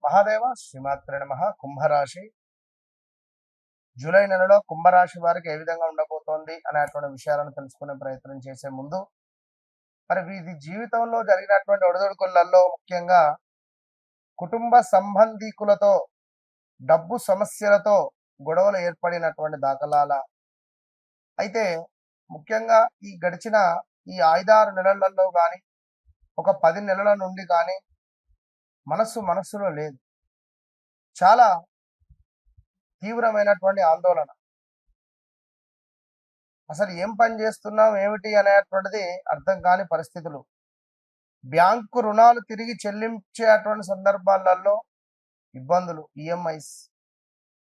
మహాదేవ శ్రీమాత్రే నమః. కుంభరాశి జూలై నెలలో కుంభరాశి వారికి ఏ విధంగా ఉండబోతోంది అనేటువంటి విషయాలను తెలుసుకునే ప్రయత్నం చేసే ముందు మరి వీరి జీవితంలో జరిగినటువంటి ఒడిదుడుకులలో ముఖ్యంగా కుటుంబ సంబంధీకులతో డబ్బు సమస్యలతో గొడవలు ఏర్పడినటువంటి దాఖలాల అయితే ముఖ్యంగా ఈ గడిచిన ఈ 5-6 నెలలలో కానీ ఒక 10 నెలల నుండి కానీ మనస్సులో లేదు. చాలా తీవ్రమైనటువంటి ఆందోళన. అసలు ఏం పని చేస్తున్నాం ఏమిటి అనేటువంటిది అర్థం కాని పరిస్థితులు. బ్యాంకు రుణాలు తిరిగి చెల్లించేటువంటి సందర్భాలలో ఇబ్బందులు, ఈఎంఐస్,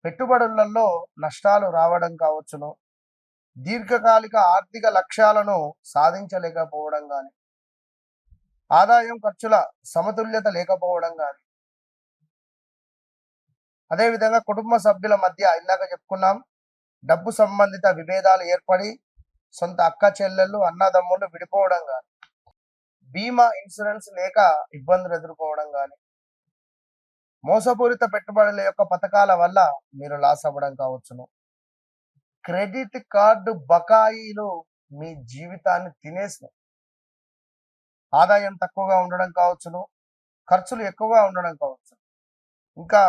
పెట్టుబడులలో నష్టాలు రావడం కావచ్చును, దీర్ఘకాలిక ఆర్థిక లక్ష్యాలను సాధించలేకపోవడం కానీ, ఆదాయం ఖర్చుల సమతుల్యత లేకపోవడం కానీ, అదేవిధంగా కుటుంబ సభ్యుల మధ్య ఇందాక చెప్పుకున్నాం డబ్బు సంబంధిత విభేదాలు ఏర్పడి సొంత అక్క చెల్లెళ్ళు అన్నదమ్ముళ్ళు విడిపోవడం కానీ, బీమా ఇన్సూరెన్స్ లేక ఇబ్బందులు ఎదుర్కోవడం కానీ, మోసపూరిత పెట్టుబడుల యొక్క పథకాల వల్ల మీరు లాస్ అవ్వడం కావచ్చును, క్రెడిట్ కార్డు బకాయిలు మీ జీవితాన్ని తినేసినాయి, ఆదాయం తక్కువగా ఉండడం కావచ్చును, ఖర్చులు ఎక్కువగా ఉండడం కావచ్చు, ఇంకా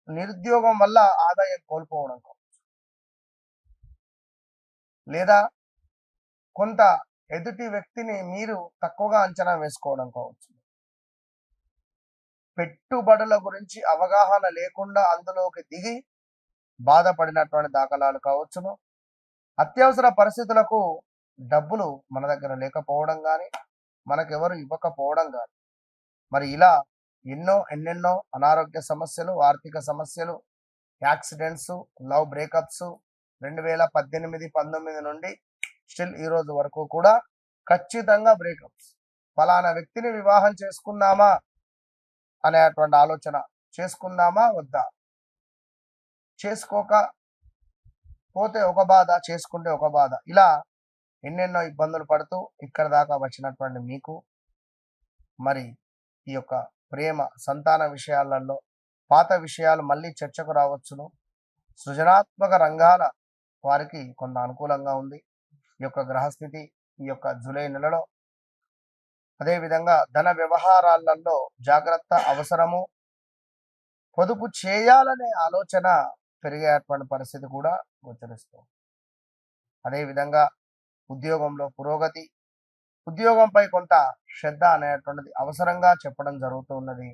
నిరుద్యోగం వల్ల ఆదాయం కోల్పోవడం కావచ్చు, లేదా కొంత ఎదుటి వ్యక్తిని మీరు తక్కువగా అంచనా వేసుకోవడం కావచ్చు, పెట్టుబడుల గురించి అవగాహన లేకుండా అందులోకి దిగి బాధపడినటువంటి దాఖలాలు కావచ్చును, అత్యవసర పరిస్థితులకు డబ్బులు మన దగ్గర లేకపోవడం కానీ, మనకెవరు ఇవ్వకపోవడం కానీ, మరి ఇలా ఎన్నెన్నో అనారోగ్య సమస్యలు, ఆర్థిక సమస్యలు, యాక్సిడెంట్స్, లవ్ బ్రేకప్స్ 2018-19 నుండి స్టిల్ ఈ రోజు వరకు కూడా ఖచ్చితంగా బ్రేకప్స్. ఫలానా వ్యక్తిని వివాహం చేసుకుందామా అనేటువంటి ఆలోచన, చేసుకుందామా వద్దా, చేసుకోకపోతే ఒక బాధ, చేసుకుంటే ఒక బాధ, ఇలా ఎన్నెన్నో ఇబ్బందులు పడుతూ ఇక్కడ దాకా వచ్చినటువంటి మీకు మరి ఈ యొక్క ప్రేమ, సంతాన విషయాలలో పాత విషయాలు మళ్ళీ చర్చకు రావచ్చును. సృజనాత్మక రంగాల వారికి కొంత అనుకూలంగా ఉంది ఈ యొక్క గ్రహస్థితి ఈ యొక్క జూలై నెలలో. అదేవిధంగా ధన వ్యవహారాలలో జాగ్రత్త అవసరము, పొదుపు చేయాలనే ఆలోచన పెరిగేటువంటి పరిస్థితి కూడా గోచరిస్తుంది. అదేవిధంగా ఉద్యోగంలో పురోగతి, ఉద్యోగంపై కొంత శ్రద్ధ అనేటువంటిది అవసరంగా చెప్పడం జరుగుతున్నది.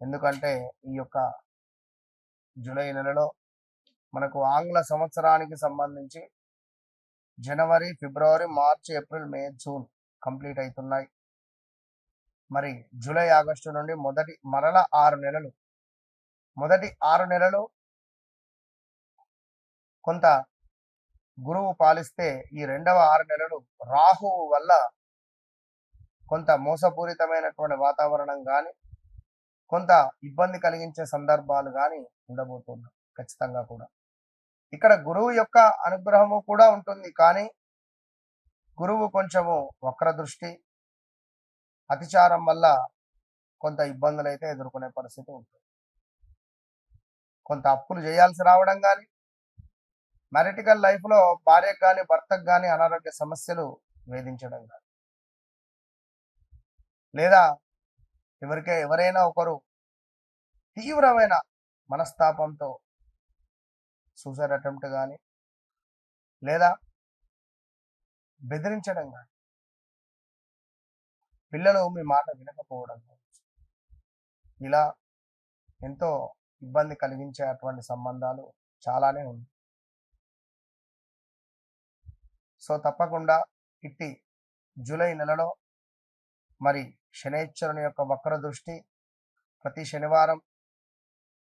ఎందుకంటే ఈ యొక్క జూలై నెలలో మనకు ఆంగ్ల సంవత్సరానికి సంబంధించి జనవరి, ఫిబ్రవరి, మార్చి, ఏప్రిల్, మే, జూన్ కంప్లీట్ అవుతున్నాయి. మరి జూలై, ఆగస్టు నుండి మొదటి 6 నెలలు కొంత గురువు పాలిస్తే ఈ రెండవ 6 నెలలు రాహువు వల్ల కొంత మోసపూరితమైనటువంటి వాతావరణం కానీ, కొంత ఇబ్బంది కలిగించే సందర్భాలు కానీ ఉండబోతున్నాయి ఖచ్చితంగా కూడా. ఇక్కడ గురువు యొక్క అనుగ్రహము కూడా ఉంటుంది, కానీ గురువు కొంచెము వక్ర దృష్టి, అతిచారం వల్ల కొంత ఇబ్బందులు అయితే ఎదుర్కొనే పరిస్థితి ఉంటుంది. కొంత అప్పులు చేయాల్సి రావడం కానీ, మ్యారిటికల్ లైఫ్లో భార్యకు కానీ భర్తకు కానీ అనారోగ్య సమస్యలు వేధించడం కానీ, లేదా ఎవరైనా ఒకరు తీవ్రమైన మనస్తాపంతో సూసైడ్ అటెంప్ట్ కానీ, లేదా బెదిరించడం కానీ, పిల్లలు మీ మాట వినకపోవడం కావచ్చు, ఇలా ఎంతో ఇబ్బంది కలిగించేటువంటి సంబంధాలు చాలానే ఉన్నాయి. సో తప్పకుండా ఇట్టి జూలై నెలలో మరి శనైశ్వరుని యొక్క వక్ర దృష్టి, ప్రతి శనివారం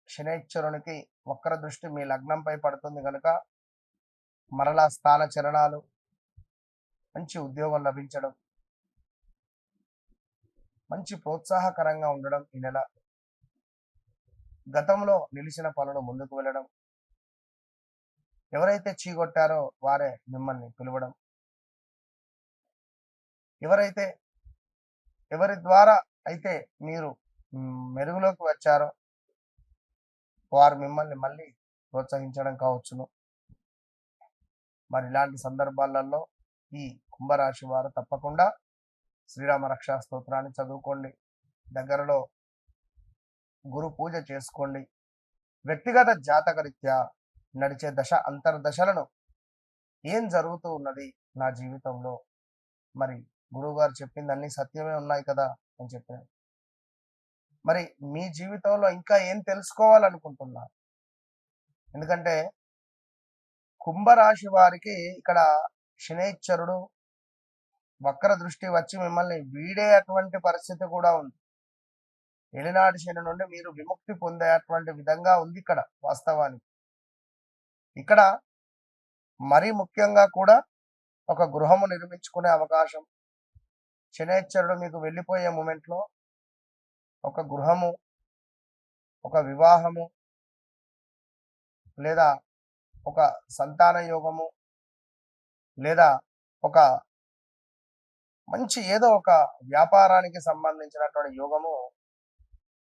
శనైశ్వరునికి వక్ర దృష్టి మీ లగ్నంపై పడుతుంది కనుక మరలా స్థాన చలనాలు, మంచి ఉద్యోగం లభించడం, మంచి ప్రోత్సాహకరంగా ఉండడం, ఈ నెల గతంలో నిలిచిన పనులు ముందుకు వెళ్ళడం, ఎవరైతే చీగొట్టారో వారే మిమ్మల్ని పిలవడం, ఎవరి ద్వారా అయితే మీరు మెరుగులోకి వచ్చారో వారు మిమ్మల్ని మళ్ళీ ప్రోత్సహించడం కావచ్చును. మరి ఇలాంటి సందర్భాలలో ఈ కుంభరాశి వారు తప్పకుండా శ్రీరామ రక్షా స్తోత్రాన్ని చదువుకోండి. దగ్గరలో గురు పూజ చేసుకోండి. వ్యక్తిగత జాతకరీత్యా నడిచే దశ అంతర్దశలను ఏం జరుగుతూ ఉన్నది నా జీవితంలో, మరి గురువుగారు చెప్పింది అన్ని సత్యమే ఉన్నాయి కదా అని చెప్పారు. మరి మీ జీవితంలో ఇంకా ఏం తెలుసుకోవాలనుకుంటున్నారు? ఎందుకంటే కుంభరాశి వారికి ఇక్కడ శనైశ్చరుడు వక్ర దృష్టి వచ్చి మిమ్మల్ని వీడేటువంటి పరిస్థితి కూడా ఉంది. ఏలినాటి శని నుండి మీరు విముక్తి పొందేటువంటి విధంగా ఉంది ఇక్కడ వాస్తవానికి. ఇక్కడ మరీ ముఖ్యంగా కూడా ఒక గృహము నిర్మించుకునే అవకాశం, శనైశ్చరుడు మీకు వెళ్ళిపోయే మూమెంట్లో ఒక గృహము, ఒక వివాహము, లేదా ఒక సంతాన యోగము, లేదా ఒక మంచి ఏదో ఒక వ్యాపారానికి సంబంధించినటువంటి యోగము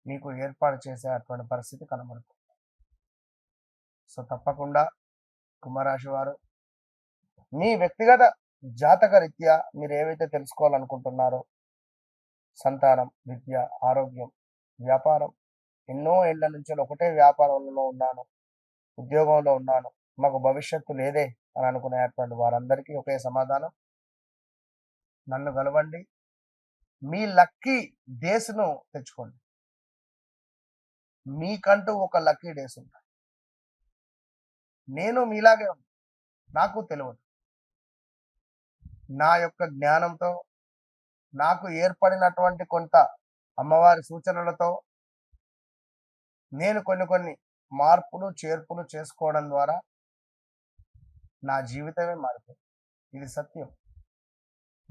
మీకు ఏర్పాటు చేసేటువంటి పరిస్థితి కనబడుతుంది. సో తప్పకుండా కుంభరాశి వారు మీ వ్యక్తిగత జాతక రీత్యా మీరు ఏవైతే తెలుసుకోవాలనుకుంటున్నారో, సంతానం, విద్య, ఆరోగ్యం, వ్యాపారం, ఎన్నో ఏళ్ల నుంచి ఒకటే వ్యాపారంలో ఉన్నాను, ఉద్యోగంలో ఉన్నాను, మాకు భవిష్యత్తు లేదే అని అనుకునేటువంటి వారందరికీ ఒకే సమాధానం, నన్ను కలవండి, మీ లక్కీ డేస్ను తెచ్చుకోండి. మీకంటూ ఒక లక్కీ డేస్ ఉంటాయి. నేను మీలాగే ఉన్నా, నాకు తెలియదు. నా యొక్క జ్ఞానంతో, నాకు ఏర్పడినటువంటి కొంత అమ్మవారి సూచనలతో నేను కొన్ని మార్పులు చేర్పులు చేసుకోవడం ద్వారా నా జీవితమే మారిపోయింది. ఇది సత్యం.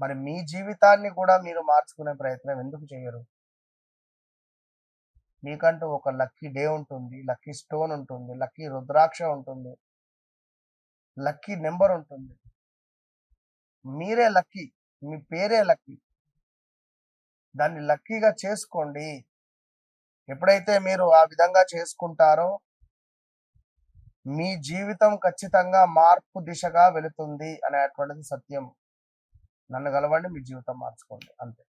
మరి మీ జీవితాన్ని కూడా మీరు మార్చుకునే ప్రయత్నం ఎందుకు చేయరు? మీకంటూ ఒక లక్కీ డే ఉంటుంది, లక్కీ స్టోన్ ఉంటుంది, లక్కీ రుద్రాక్ష ఉంటుంది, లక్కీ నెంబర్ ఉంటుంది. మీరే లక్కీ, మీ పేరే లక్కీ. దాన్ని లక్కీగా చేసుకోండి. ఎప్పుడైతే మీరు ఆ విధంగా చేసుకుంటారో మీ జీవితం ఖచ్చితంగా మార్పు దిశగా వెళుతుంది అనేటువంటిది సత్యం. నన్ను కలవండి, మీ జీవితం మార్చుకోండి, అంతే.